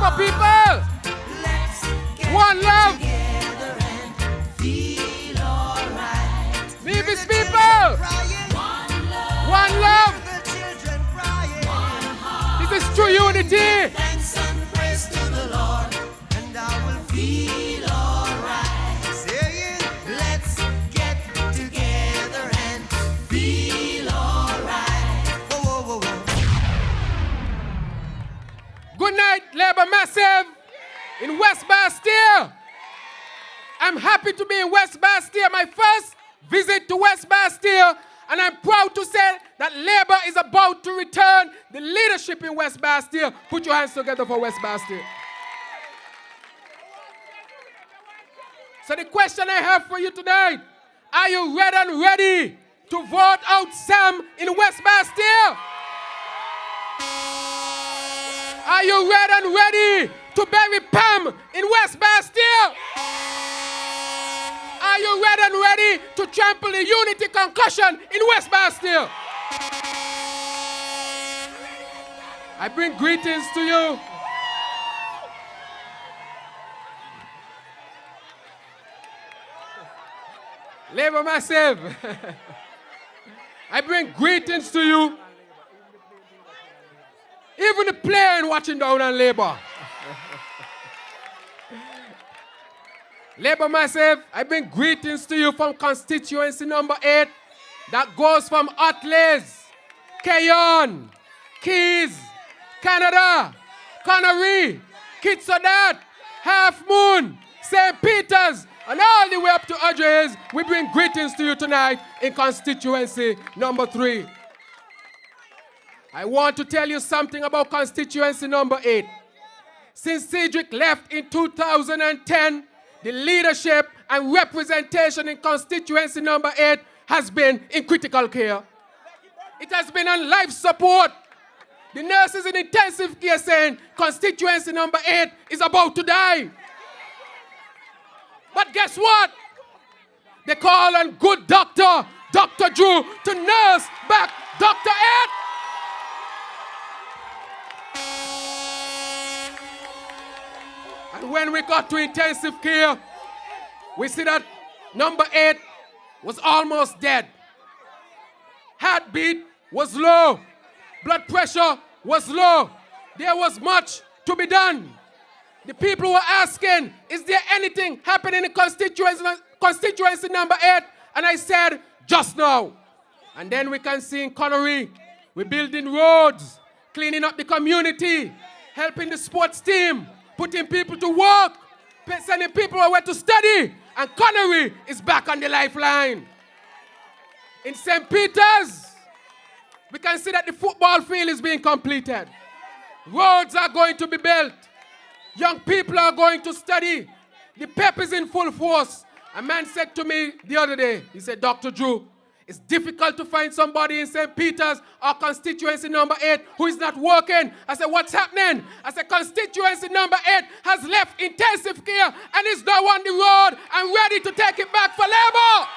Labour people. One love. Nevis people. One love. This is true unity. Good night, Labour Massive in West Basseterre. I'm happy to be in West Basseterre, my first visit to West Basseterre, and I'm proud to say that Labour is about to return the leadership in West Basseterre. Put your hands together for West Basseterre. So the question I have for you tonight, are you ready to vote out Sam in West Basseterre? Are you ready to bury Pam in West Basseterre? Are you ready to trample the unity concussion in West Basseterre? I bring greetings to you. Labour Massive, I bring greetings to you. Even the player ain't watching down on Labour. Labour Massive, I bring greetings to you from constituency number 8 that goes from Otleys, Keyon, Keys, Canada, Connery, Kitts-Nevis, Half Moon, St. Peter's, and all the way up to Udreys. We bring greetings to you tonight in constituency number 3. I want to tell you something about constituency number 8. Since Cedric left in 2010, the leadership and representation in constituency number 8 has been in critical care. It has been on life support. The nurses in intensive care saying constituency number 8 is about to die. But guess what? They call on good doctor, Dr. Drew, to nurse back Dr. 8. And when we got to intensive care, we see that number 8 was almost dead. Heartbeat was low. Blood pressure was low. There was much to be done. The people were asking, is there anything happening in constituency number 8? And I said, just now. And then we can see in Connery, we're building roads, cleaning up the community, helping the sports team, putting people to work, sending people away to study, and Connery is back on the lifeline. In St. Peter's, we can see that the football field is being completed. Roads are going to be built. Young people are going to study. The pep is in full force. A man said to me the other day, he said, Dr. Drew, it's difficult to find somebody in St. Peter's or constituency number 8 who is not working. I said, what's happening? I said, constituency number 8 has left intensive care and is now on the road and ready to take it back for Labour.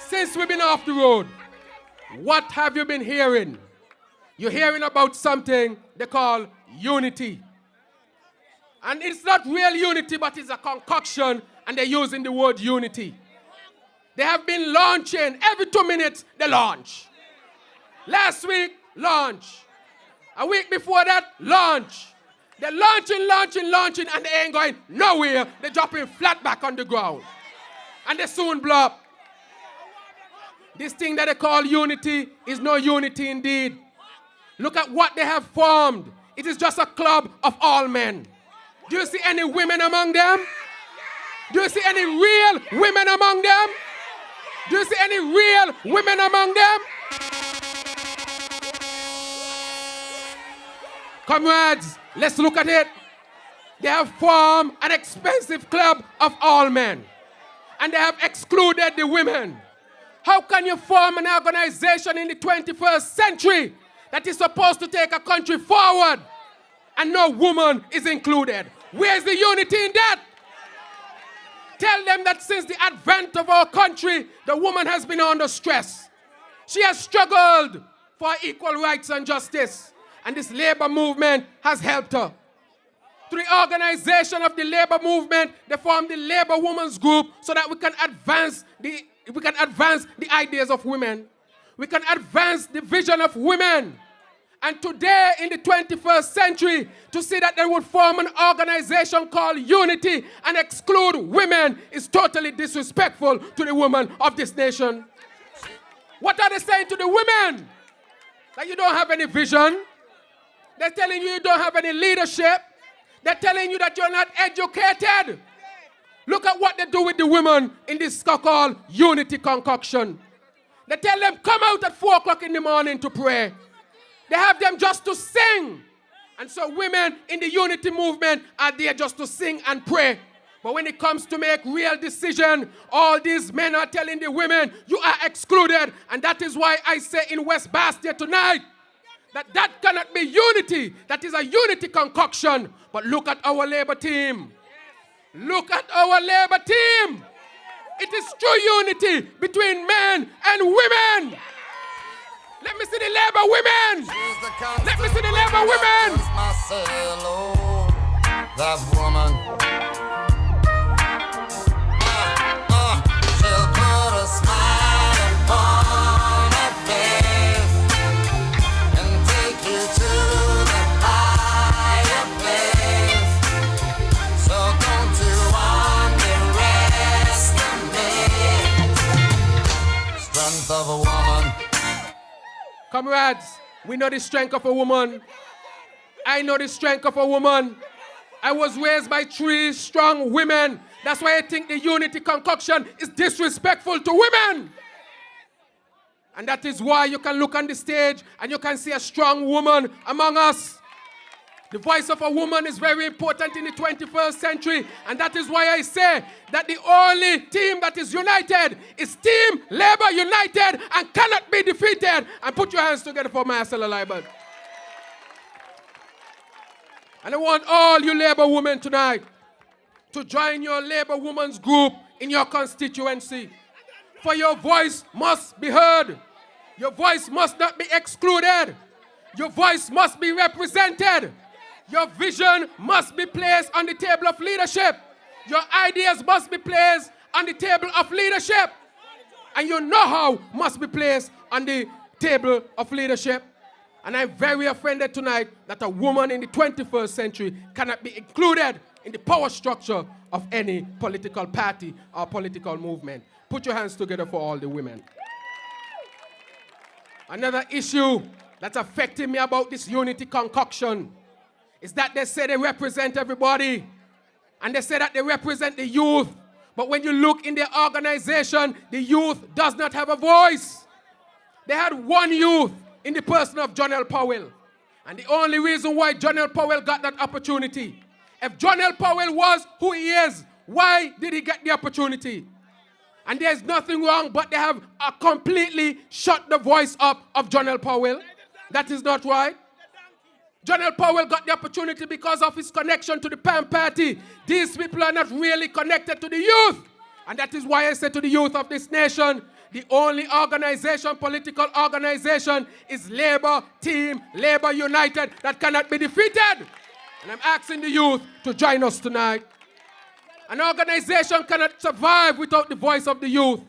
Since we've been off the road, what have you been hearing? You're hearing about something they call unity. And it's not real unity, but it's a concoction, and they're using the word unity. They have been launching. Every 2 minutes, they launch. Last week, launch. A week before that, launch. They're launching, and they ain't going nowhere. They're dropping flat back on the ground. And they soon blow up. This thing that they call unity is no unity indeed. Look at what they have formed. It is just a club of all men. Do you see any women among them? Do you see any real women among them? Do you see any real women among them? Comrades, let's look at it. They have formed an expensive club of all men. And they have excluded the women. How can you form an organization in the 21st century that is supposed to take a country forward and no woman is included? Where's the unity in that? Tell them that since the advent of our country, the woman has been under stress. She has struggled for equal rights and justice. And this labor movement has helped her. Through the organization of the labor movement, they formed the Labor Women's Group so that we can advance the ideas of women. We can advance the vision of women. And today, in the 21st century, to see that they would form an organization called Unity and exclude women is totally disrespectful to the women of this nation. What are they saying to the women? That you don't have any vision. They're telling you you don't have any leadership. They're telling you that you're not educated. Look at what they do with the women in this so-called Unity concoction. They tell them, come out at 4 o'clock in the morning to pray. They have them just to sing. And so women in the Unity movement are there just to sing and pray. But when it comes to make real decision, all these men are telling the women, you are excluded. And that is why I say in West Basseterre tonight, that cannot be unity. That is a unity concoction. But look at our labor team. Look at our labor team. It is true unity between men and women. Let me see the labor women. Let me see the labor women. That woman. She'll put a smile upon her face and take you to the higher place. So don't you underestimate strength of a woman. Comrades, we know the strength of a woman. I know the strength of a woman. I was raised by 3 strong women. That's why I think the Unity concoction is disrespectful to women. And that is why you can look on the stage and you can see a strong woman among us. The voice of a woman is very important in the 21st century. And that is why I say that the only team that is united is Team Labour United and cannot be defeated. And put your hands together for Marcella Liebert. And I want all you Labour women tonight to join your Labour Women's Group in your constituency. For your voice must be heard. Your voice must not be excluded. Your voice must be represented. Your vision must be placed on the table of leadership. Your ideas must be placed on the table of leadership. And your know-how must be placed on the table of leadership. And I'm very offended tonight that a woman in the 21st century cannot be included in the power structure of any political party or political movement. Put your hands together for all the women. Another issue that's affecting me about this Unity concoction is that they say they represent everybody. And they say that they represent the youth. But when you look in their organization, the youth does not have a voice. They had one youth in the person of John L. Powell. And the only reason why John L. Powell got that opportunity, if John L. Powell was who he is, why did he get the opportunity? And there's nothing wrong, but they have completely shut the voice up of John L. Powell. That is not right. John L. Powell got the opportunity because of his connection to the PAM party. These people are not really connected to the youth. And that is why I say to the youth of this nation, the only organization, political organization, is Labour Team, Labour United, that cannot be defeated. And I'm asking the youth to join us tonight. An organization cannot survive without the voice of the youth.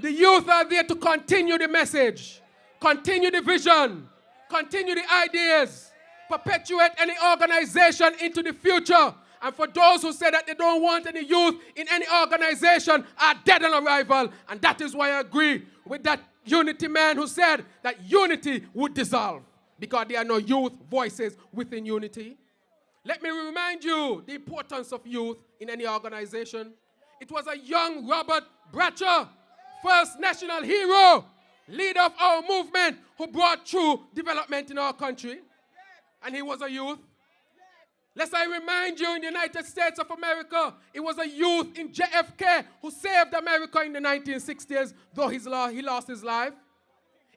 The youth are there to continue the message, continue the vision, continue the ideas, perpetuate any organization into the future. And for those who say that they don't want any youth in any organization are dead on arrival. And that is why I agree with that Unity man who said that Unity would dissolve because there are no youth voices within Unity. Let me remind you the importance of youth in any organization. It was a young Robert Bratcher, first national hero, leader of our movement, who brought true development in our country. And he was a youth. Lest I remind you, in the United States of America, it was a youth in JFK who saved America in the 1960s, though he lost his life.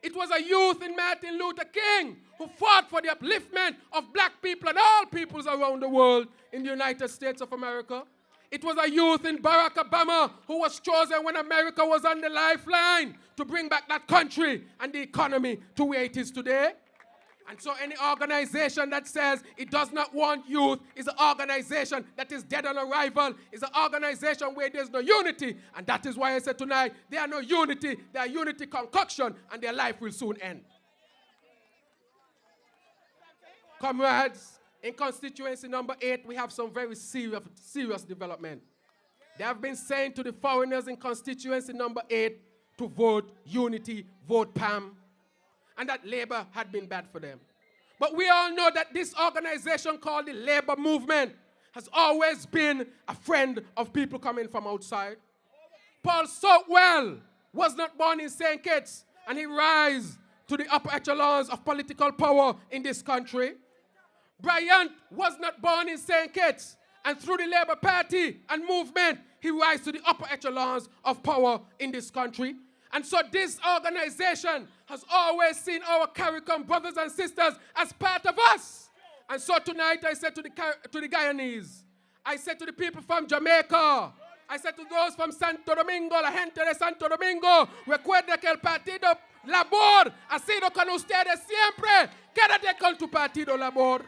It was a youth in Martin Luther King who fought for the upliftment of black people and all peoples around the world in the United States of America. It was a youth in Barack Obama who was chosen when America was on the lifeline to bring back that country and the economy to where it is today. And so any organization that says it does not want youth is an organization that is dead on arrival, is an organization where there's no unity. And that is why I said tonight, there are no unity, they are unity concoction, and their life will soon end. Comrades, in constituency number 8, we have some very serious development. They have been saying to the foreigners in constituency number 8 to vote unity, vote PAM, and that Labour had been bad for them. But we all know that this organization called the Labour Movement has always been a friend of people coming from outside. Paul Southwell was not born in St. Kitts, and he rise to the upper echelons of political power in this country. Bryant was not born in St. Kitts, and through the Labour Party and movement, he rise to the upper echelons of power in this country. And so this organization has always seen our CARICOM brothers and sisters as part of us. And so tonight I said to the Guyanese, I said to the people from Jamaica, I said to those from Santo Domingo, la gente de Santo Domingo, recuerda que el Partido Labor ha sido con ustedes siempre. Quédate con tu Partido Labor.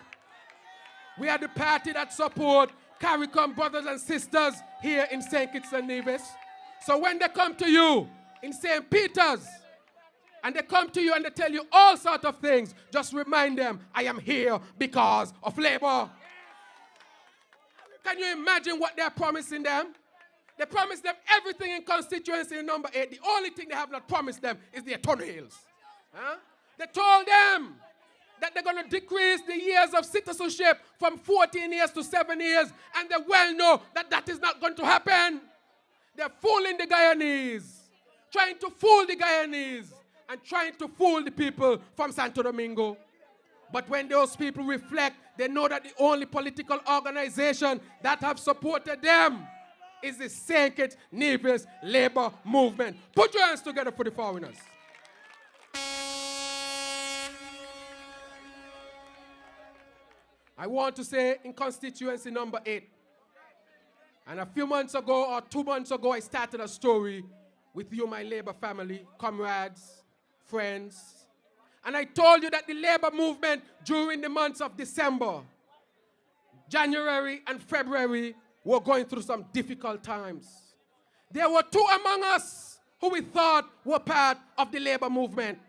We are the party that support CARICOM brothers and sisters here in St. Kitts-Nevis. So when they come to you in St. Peter's, and they come to you and they tell you all sorts of things, just remind them, I am here because of Labour. Can you imagine what they're promising them? They promised them everything in constituency number 8. The only thing they have not promised them is their toenails. Huh? They told them that they're going to decrease the years of citizenship from 14 years to 7 years, and they well know that that is not going to happen. They're fooling the Guyanese, trying to fool the Guyanese, and trying to fool the people from Santo Domingo. But when those people reflect, they know that the only political organization that have supported them is the St. Kitts-Nevis Labour Movement. Put your hands together for the foreigners. I want to say in constituency number 8, and a few months ago or 2 months ago, I started a story with you, my Labour family, comrades, friends. And I told you that the Labour movement during the months of December, January and February were going through some difficult times. There were 2 among us who we thought were part of the Labour movement.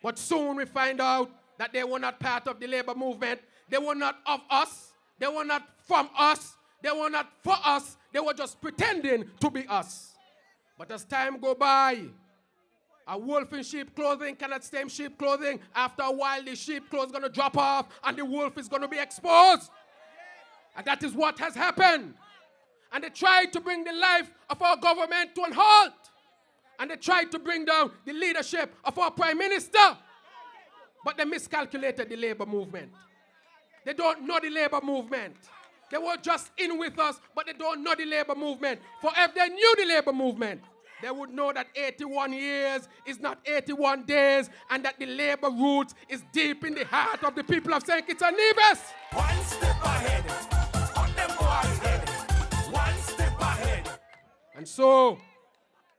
But soon we find out that they were not part of the Labour movement. They were not of us. They were not from us. They were not for us. They were just pretending to be us. But as time go by, a wolf in sheep clothing cannot stay in sheep clothing. After a while, the sheep clothes is going to drop off and the wolf is going to be exposed. And that is what has happened. And they tried to bring the life of our government to a halt. And they tried to bring down the leadership of our Prime Minister. But they miscalculated the Labour movement. They don't know the Labour movement. They were just in with us, but they don't know the Labour movement. For if they knew the Labour movement, they would know that 81 years is not 81 days, and that the Labour roots is deep in the heart of the people of St. Kitts-Nevis. One step ahead, on them go ahead. One step ahead. And so,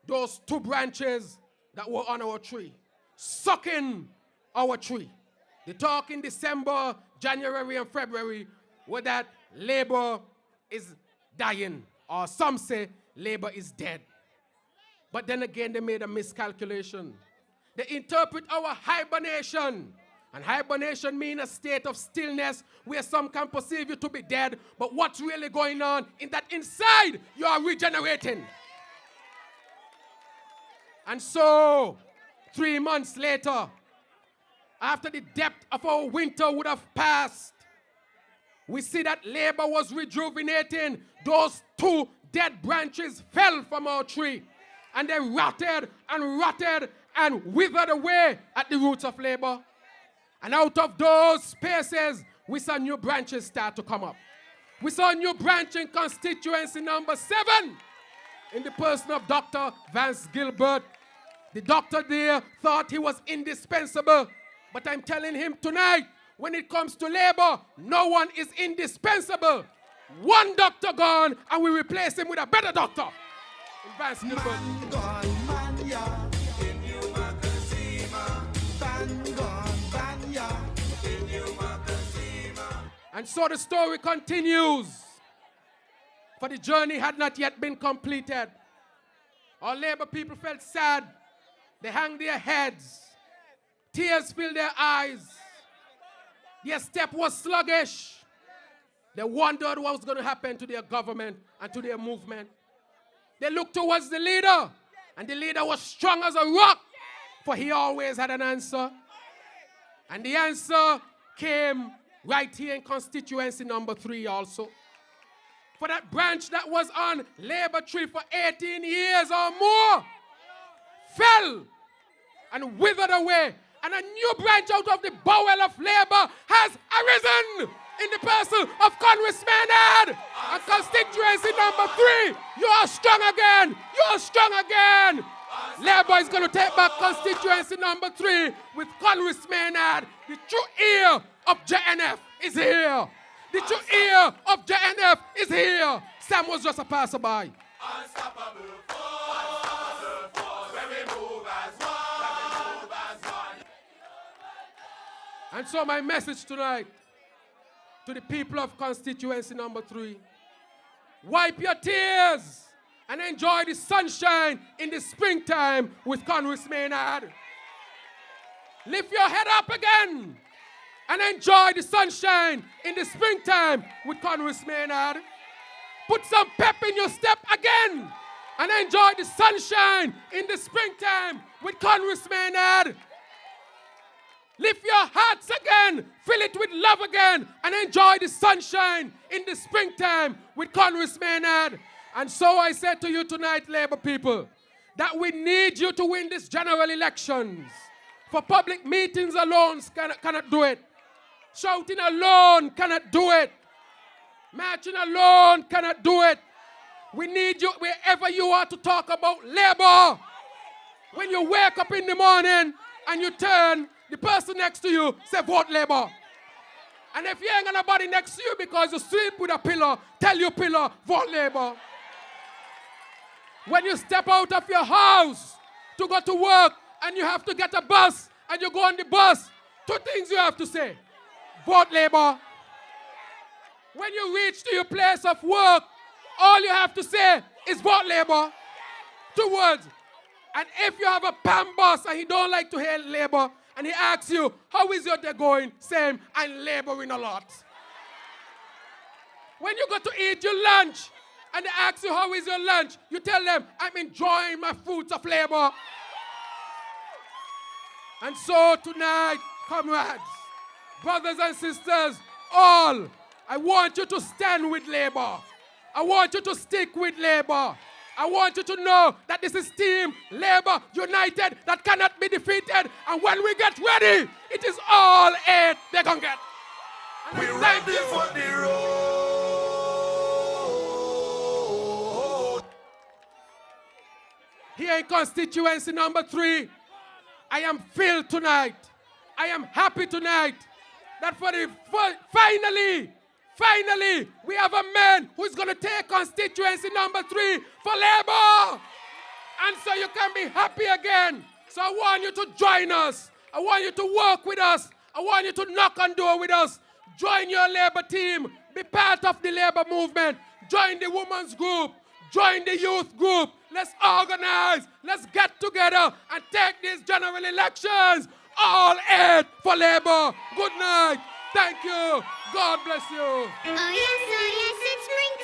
those 2 branches that were on our tree, sucking our tree. The talk in December, January, and February were that Labour is dying, or some say Labour is dead. But then again, they made a miscalculation. They interpret our hibernation. And hibernation means a state of stillness where some can perceive you to be dead, but what's really going on in that inside, you are regenerating. And so, 3 months later, after the depth of our winter would have passed, we see that Labour was rejuvenating. Those 2 dead branches fell from our tree, and they rotted and withered away at the roots of Labour. And out of those spaces, we saw new branches start to come up. We saw a new branch in constituency number 7 in the person of Dr. Vance Gilbert. The doctor there thought he was indispensable. But I'm telling him tonight, when it comes to Labour, no one is indispensable. One doctor gone, and we replace him with a better doctor. In Vance Gilbert. And so the story continues. For the journey had not yet been completed. Our labor people felt sad. They hung their heads. Tears filled their eyes. Their step was sluggish. They wondered what was going to happen to their government and to their movement. They looked towards the leader, and the leader was strong as a rock, for he always had an answer. And the answer came right here in constituency number 3 also. For that branch that was on labor tree for 18 years or more fell and withered away. And a new branch out of the bowel of labor has arisen in the person of Congressman Ed. And constituency number 3, you are strong again. You are strong again. Labor is going to take back constituency number 3 with Congressman Ed. The true ear of JNF is here. The true ear of JNF is here. Sam was just a passerby. Unstoppable force, when we move as one. And so my message tonight to the people of constituency number 3, wipe your tears and enjoy the sunshine in the springtime with Congressman Ed. Lift your head up again and enjoy the sunshine in the springtime with Congressman Ed. Put some pep in your step again and enjoy the sunshine in the springtime with Congressman Ed. Lift your hearts again, fill it with love again, and enjoy the sunshine in the springtime with Congressman Ed. And so I said to you tonight, labor people, that we need you to win this general elections. For public meetings alone cannot do it. Shouting alone cannot do it. Marching alone cannot do it. We need you wherever you are to talk about labor. When you wake up in the morning and you turn, the person next to you say, vote labor. And if you ain't got nobody next to you because you sleep with a pillow, tell your pillow, vote labor. When you step out of your house to go to work and you have to get a bus and you go on the bus, 2 things you have to say. Vote labor. When you reach to your place of work, all you have to say is vote labor. 2 words. And if you have a PAM boss and he don't like to hear labor, and he asks you, how is your day going? Same, I'm laboring a lot. When you go to eat your lunch, and they ask you, how is your lunch? You tell them, I'm enjoying my fruits of labor. And so tonight, comrades, brothers and sisters, all, I want you to stand with labor. I want you to stick with labor. I want you to know that this is Team Labor United that cannot be defeated. And when we get ready, it is all 8 they're going to get. And we're ready for the road. Here in constituency number 3, I am filled tonight. I am happy tonight that finally, we have a man who's going to take constituency number 3 for labor. And so you can be happy again. So I want you to join us. I want you to work with us. I want you to knock on door with us. Join your labor team. Be part of the labor movement. Join the women's group. Join the youth group. Let's organize. Let's get together and take these general elections. All 8 for labor. Good night. Thank you. God bless you. Oh yes, it's spring.